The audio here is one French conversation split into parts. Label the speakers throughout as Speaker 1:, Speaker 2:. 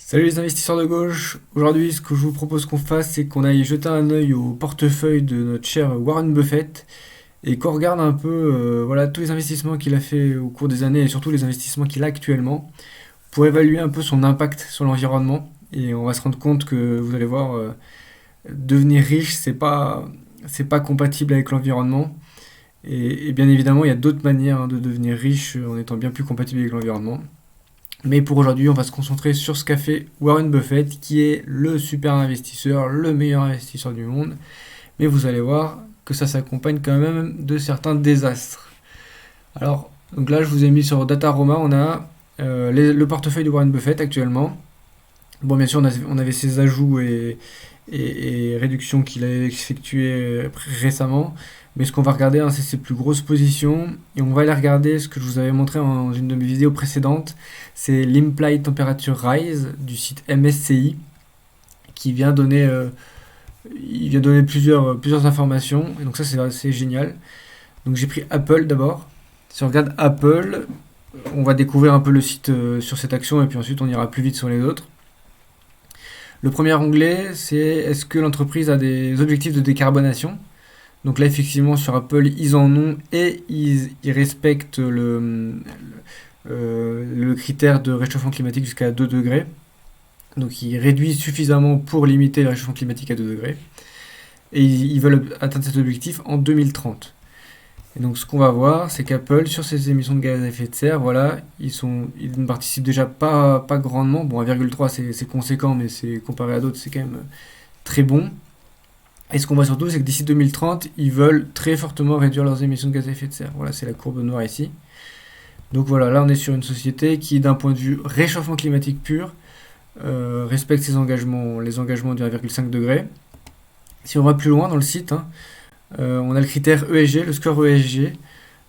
Speaker 1: Salut les investisseurs de gauche. Aujourd'hui, ce que je vous propose qu'on fasse, c'est qu'on aille jeter un œil au portefeuille de notre cher Warren Buffett et qu'on regarde un peu voilà, tous les investissements qu'il a fait au cours des années et surtout les investissements qu'il a actuellement pour évaluer un peu son impact sur l'environnement. Et on va se rendre compte que vous allez voir, devenir riche, c'est pas compatible avec l'environnement. Et bien évidemment, il y a d'autres manières de devenir riche en étant bien plus compatible avec l'environnement. Mais pour aujourd'hui, on va se concentrer sur ce qu'a fait Warren Buffett, qui est le super investisseur, le meilleur investisseur du monde. Mais vous allez voir que ça s'accompagne quand même de certains désastres. Alors, donc là, je vous ai mis sur Dataroma, on a le portefeuille de Warren Buffett actuellement. Bon, bien sûr, on avait ses ajouts et réductions qu'il a effectuées récemment. Mais ce qu'on va regarder, hein, c'est ses plus grosses positions. Et on va aller regarder ce que je vous avais montré dans une de mes vidéos précédentes. C'est l'Implied Temperature Rise du site MSCI qui vient donner, plusieurs informations. Et donc ça, c'est assez génial. Donc j'ai pris Apple d'abord. Si on regarde Apple, on va découvrir un peu le site sur cette action et puis ensuite on ira plus vite sur les autres. Le premier onglet, c'est est-ce que l'entreprise a des objectifs de décarbonation. Donc là, effectivement, sur Apple, ils en ont et ils respectent le critère de réchauffement climatique jusqu'à 2 degrés. Donc ils réduisent suffisamment pour limiter le réchauffement climatique à 2 degrés. Et ils veulent atteindre cet objectif en 2030. Et donc ce qu'on va voir, c'est qu'Apple, sur ses émissions de gaz à effet de serre, voilà, ils ne participent déjà pas grandement. Bon, 1,3 c'est conséquent, mais c'est comparé à d'autres, c'est quand même très bon. Et ce qu'on voit surtout, c'est que d'ici 2030, ils veulent très fortement réduire leurs émissions de gaz à effet de serre. Voilà, c'est la courbe noire ici. Donc voilà, là on est sur une société qui, d'un point de vue réchauffement climatique pur, respecte ses engagements, les engagements du 1,5 degré. Si on va plus loin dans le site, hein, on a le critère ESG, le score ESG.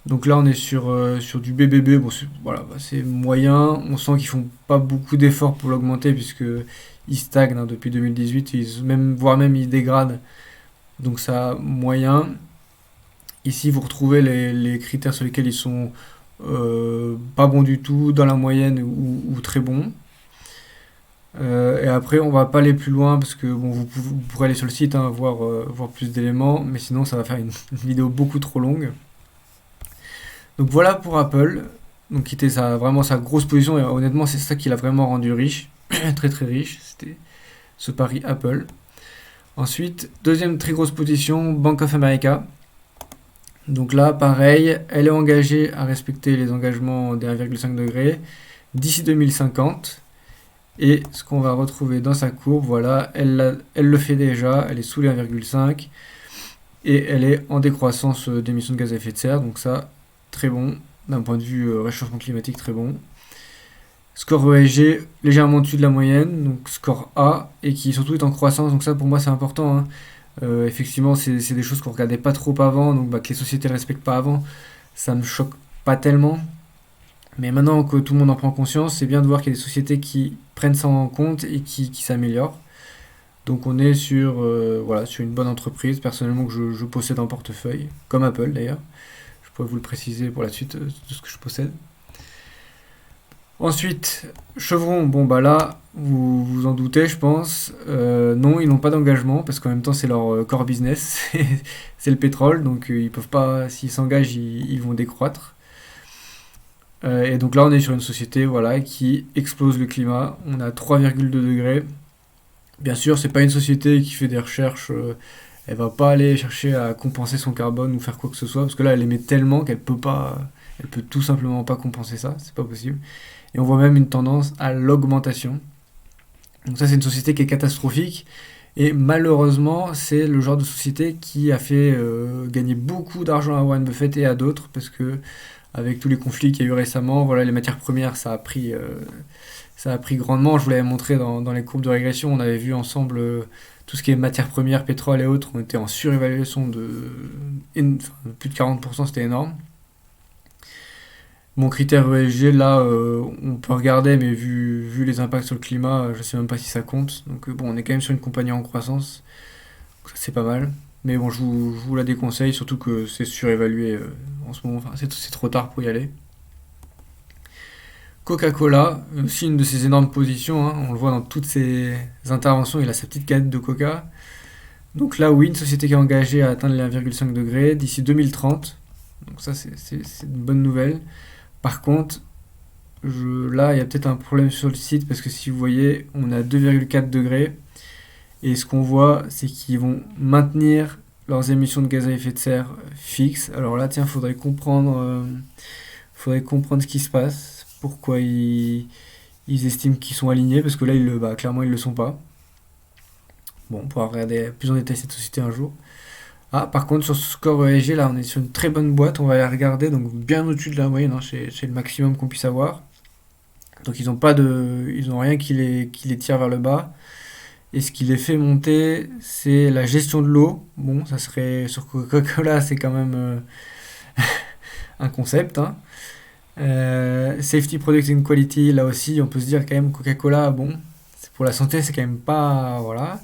Speaker 1: Donc là on est sur du BBB, bon, voilà, c'est moyen, on sent qu'ils font pas beaucoup d'efforts pour l'augmenter puisque ils stagnent, hein, depuis 2018, voire même ils dégradent. Donc ça, moyen. Ici, vous retrouvez les critères sur lesquels ils sont pas bons du tout, dans la moyenne ou très bons. Et après, on va pas aller plus loin parce que bon, vous pourrez aller sur le site, hein, voir plus d'éléments, mais sinon ça va faire une vidéo beaucoup trop longue. Donc voilà pour Apple. Donc qui était vraiment sa grosse position et honnêtement c'est ça qui l'a vraiment rendu riche, très très riche. C'était ce pari Apple. Ensuite, deuxième très grosse position, Bank of America. Donc là, pareil, elle est engagée à respecter les engagements des 1,5 degrés d'ici 2050. Et ce qu'on va retrouver dans sa courbe, voilà, elle le fait déjà, elle est sous les 1,5 et elle est en décroissance d'émissions de gaz à effet de serre. Donc ça, très bon, d'un point de vue réchauffement climatique, très bon. Score ESG légèrement au-dessus de la moyenne, donc score A, et qui surtout est en croissance, donc ça pour moi c'est important, hein. Effectivement, c'est des choses qu'on regardait pas trop avant, donc que les sociétés ne respectent pas avant, ça me choque pas tellement. Mais maintenant que tout le monde en prend conscience, c'est bien de voir qu'il y a des sociétés qui prennent ça en compte et qui s'améliorent. Donc on est voilà, sur une bonne entreprise, personnellement que je possède en portefeuille, comme Apple d'ailleurs. Je pourrais vous le préciser pour la suite de ce que je possède. Ensuite, Chevron, bon bah là, vous vous en doutez, je pense. Non, ils n'ont pas d'engagement parce qu'en même temps c'est leur core business, c'est le pétrole, donc ils peuvent pas, s'ils s'engagent, ils vont décroître. Et donc là, on est sur une société, voilà, qui explose le climat. On a 3,2 degrés. Bien sûr, c'est pas une société qui fait des recherches. Elle va pas aller chercher à compenser son carbone ou faire quoi que ce soit parce que là, elle émet tellement qu'elle peut pas, elle peut tout simplement pas compenser ça. C'est pas possible. Et on voit même une tendance à l'augmentation. Donc ça, c'est une société qui est catastrophique. Et malheureusement, c'est le genre de société qui a fait gagner beaucoup d'argent à Warren Buffett et à d'autres, parce que avec tous les conflits qu'il y a eu récemment, voilà, les matières premières, ça a pris grandement. Je vous l'avais montré dans les courbes de régression. On avait vu ensemble tout ce qui est matières premières, pétrole et autres. On était en surévaluation plus de 40%, c'était énorme. Mon critère ESG, là, on peut regarder, mais vu les impacts sur le climat, je sais même pas si ça compte. Donc bon, on est quand même sur une compagnie en croissance, donc ça c'est pas mal. Mais bon, je vous la déconseille, surtout que c'est surévalué en ce moment. Enfin, c'est trop tard pour y aller. Coca-Cola, aussi une de ses énormes positions, hein, on le voit dans toutes ses interventions, il a sa petite canette de coca. Donc là, oui, une société qui est engagée à atteindre les 1,5 degrés d'ici 2030. Donc ça, c'est une bonne nouvelle. Par contre, là, il y a peut-être un problème sur le site parce que si vous voyez, on est à 2,4 degrés. Et ce qu'on voit, c'est qu'ils vont maintenir leurs émissions de gaz à effet de serre fixes. Alors là, tiens, faudrait comprendre ce qui se passe, pourquoi ils estiment qu'ils sont alignés, parce que là, clairement, ils le sont pas. Bon, on pourra regarder plus en détail cette société un jour. Ah, par contre, sur ce score ESG, là, on est sur une très bonne boîte, on va la regarder, donc bien au-dessus de la moyenne, hein, c'est le maximum qu'on puisse avoir. Donc ils ont rien qui les tire vers le bas. Et ce qui les fait monter, c'est la gestion de l'eau. Bon, ça serait sur Coca-Cola, c'est quand même un concept, hein. Safety, Product and Quality, là aussi, on peut se dire quand même Coca-Cola, bon, pour la santé, c'est quand même pas, voilà.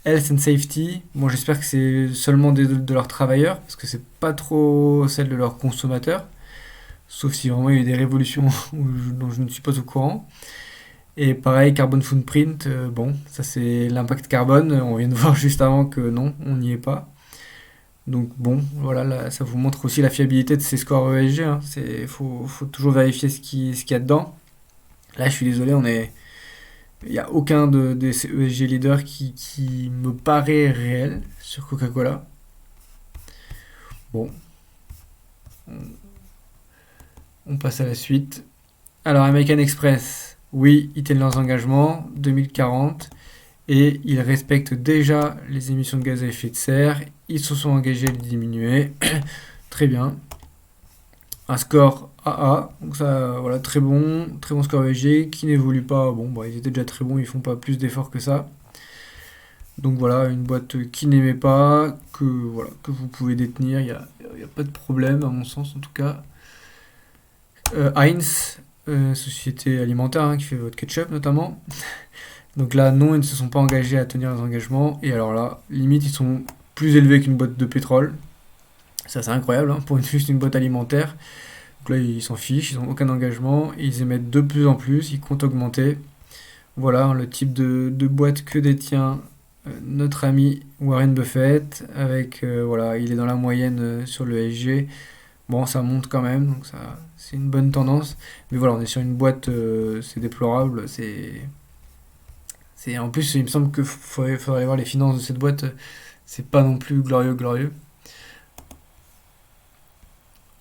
Speaker 1: Health and Safety, bon, j'espère que c'est seulement de leurs travailleurs, parce que c'est pas trop celle de leurs consommateurs, sauf si vraiment il y a eu des révolutions dont je ne suis pas au courant. Et pareil, carbon footprint, bon, ça c'est l'impact carbone, on vient de voir juste avant que non, on n'y est pas. Donc bon, voilà, là, ça vous montre aussi la fiabilité de ces scores ESG, hein. Faut toujours vérifier ce qu'il y a dedans. Là, je suis désolé, il n'y a aucun de ces ESG leaders qui me paraît réel sur Coca-Cola. Bon, on passe à la suite. Alors, American Express, oui, ils tiennent leurs engagements, 2040, et ils respectent déjà les émissions de gaz à effet de serre. Ils se sont engagés à les diminuer. Très bien. Un score AA, donc ça, voilà, très bon score ESG, qui n'évolue pas. Bon, bah, ils étaient déjà très bons, ils font pas plus d'efforts que ça. Donc voilà, une boîte qui n'aimait pas, que vous pouvez détenir, il n'y a pas de problème, à mon sens en tout cas. Heinz, société alimentaire, hein, qui fait votre ketchup notamment. Donc là, non, ils ne se sont pas engagés à tenir leurs engagements. Et alors là, limite, ils sont plus élevés qu'une boîte de pétrole. Ça, c'est incroyable, hein, pour juste une boîte alimentaire. Donc là, ils s'en fichent, ils n'ont aucun engagement. Ils émettent de plus en plus, ils comptent augmenter. Voilà, hein, le type de boîte que détient notre ami Warren Buffett. Avec, voilà, il est dans la moyenne sur le ESG. Bon, ça monte quand même, donc ça, c'est une bonne tendance. Mais voilà, on est sur une boîte, c'est déplorable. En plus, il me semble qu'il faudrait voir les finances de cette boîte. C'est pas non plus glorieux.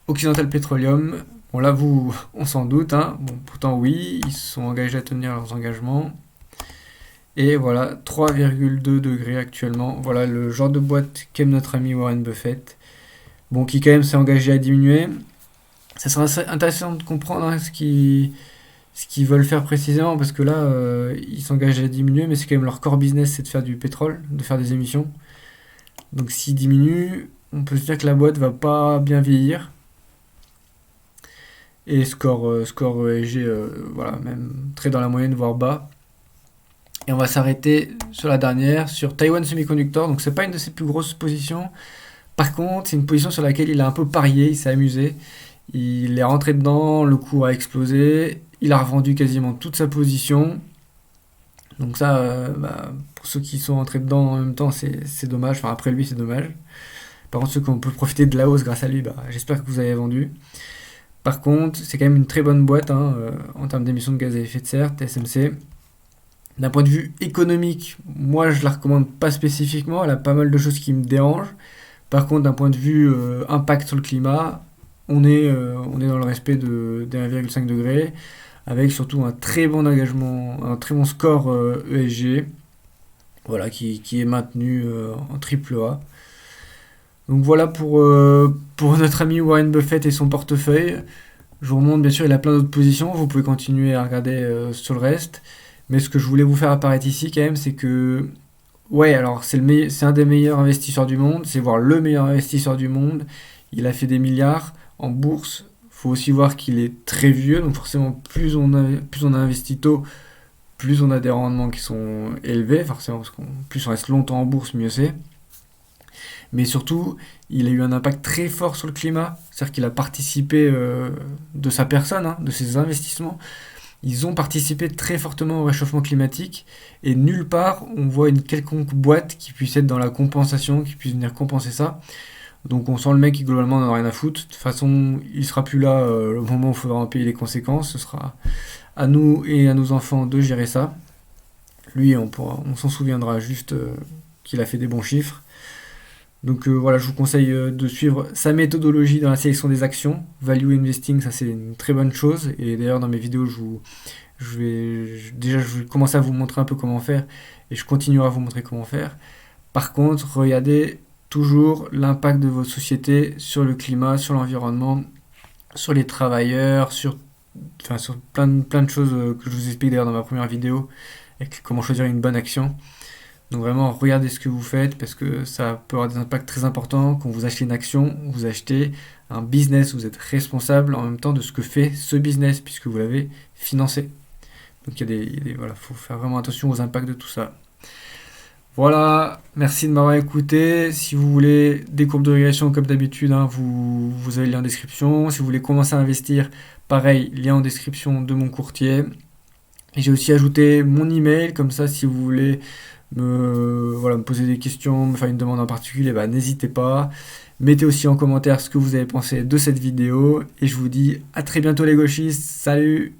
Speaker 1: Occidental Petroleum, bon là, on s'en doute, hein. Bon, pourtant, oui, ils se sont engagés à tenir leurs engagements. Et voilà, 3,2 degrés actuellement. Voilà le genre de boîte qu'aime notre ami Warren Buffett. Bon, qui quand même s'est engagé à diminuer. Ça sera assez intéressant de comprendre, hein, ce qu'ils veulent faire précisément, parce que là, ils s'engagent à diminuer, mais c'est quand même leur core business, c'est de faire du pétrole, de faire des émissions. Donc s'ils diminuent, on peut se dire que la boîte va pas bien vieillir. Et score ESG, voilà, même très dans la moyenne, voire bas. Et on va s'arrêter sur la dernière, sur Taiwan Semiconductor. Donc c'est pas une de ses plus grosses positions. Par contre, c'est une position sur laquelle il a un peu parié, il s'est amusé. Il est rentré dedans, le cours a explosé, il a revendu quasiment toute sa position. Donc ça, pour ceux qui sont rentrés dedans en même temps, c'est dommage. Enfin, après lui, c'est dommage. Par contre, ceux qui ont pu profiter de la hausse grâce à lui, j'espère que vous avez vendu. Par contre, c'est quand même une très bonne boîte, hein, en termes d'émissions de gaz à effet de serre, TSMC. D'un point de vue économique, moi je la recommande pas spécifiquement, elle a pas mal de choses qui me dérangent. Par contre, d'un point de vue impact sur le climat, on est dans le respect des 1,5 degrés, avec surtout un très bon engagement, un très bon score ESG, voilà, qui est maintenu en triple A. Donc voilà pour notre ami Warren Buffett et son portefeuille. Je vous remonte, bien sûr, il a plein d'autres positions, vous pouvez continuer à regarder sur le reste. Mais ce que je voulais vous faire apparaître ici quand même, c'est que, ouais, alors c'est un des meilleurs investisseurs du monde, c'est voire le meilleur investisseur du monde. Il a fait des milliards en bourse. Faut aussi voir qu'il est très vieux, donc forcément plus on a investi tôt, plus on a des rendements qui sont élevés, forcément, parce que plus on reste longtemps en bourse, mieux c'est. Mais surtout, il a eu un impact très fort sur le climat, c'est-à-dire qu'il a participé de sa personne, hein, de ses investissements, ils ont participé très fortement au réchauffement climatique et nulle part on voit une quelconque boîte qui puisse être dans la compensation, qui puisse venir compenser ça. Donc on sent le mec qui globalement n'en a rien à foutre. De toute façon, il sera plus là au moment où il faudra en payer les conséquences. Ce sera à nous et à nos enfants de gérer ça. Lui, on s'en souviendra juste qu'il a fait des bons chiffres. Donc voilà, je vous conseille de suivre sa méthodologie dans la sélection des actions. Value investing, ça c'est une très bonne chose. Et d'ailleurs dans mes vidéos, déjà je vais commencer à vous montrer un peu comment faire. Et je continuerai à vous montrer comment faire. Par contre, regardez toujours l'impact de votre société sur le climat, sur l'environnement, sur les travailleurs, sur plein de choses que je vous explique d'ailleurs dans ma première vidéo, avec comment choisir une bonne action. Donc vraiment, regardez ce que vous faites parce que ça peut avoir des impacts très importants. Quand vous achetez une action, vous achetez un business, vous êtes responsable en même temps de ce que fait ce business puisque vous l'avez financé. Donc voilà, faut faire vraiment attention aux impacts de tout ça. Voilà, merci de m'avoir écouté. Si vous voulez des courbes de régression comme d'habitude, hein, vous avez le lien en description. Si vous voulez commencer à investir, pareil, lien en description de mon courtier. Et j'ai aussi ajouté mon email, comme ça si vous voulez me poser des questions, me faire une demande en particulier, bah, n'hésitez pas. Mettez aussi en commentaire ce que vous avez pensé de cette vidéo. Et je vous dis à très bientôt les gauchistes. Salut!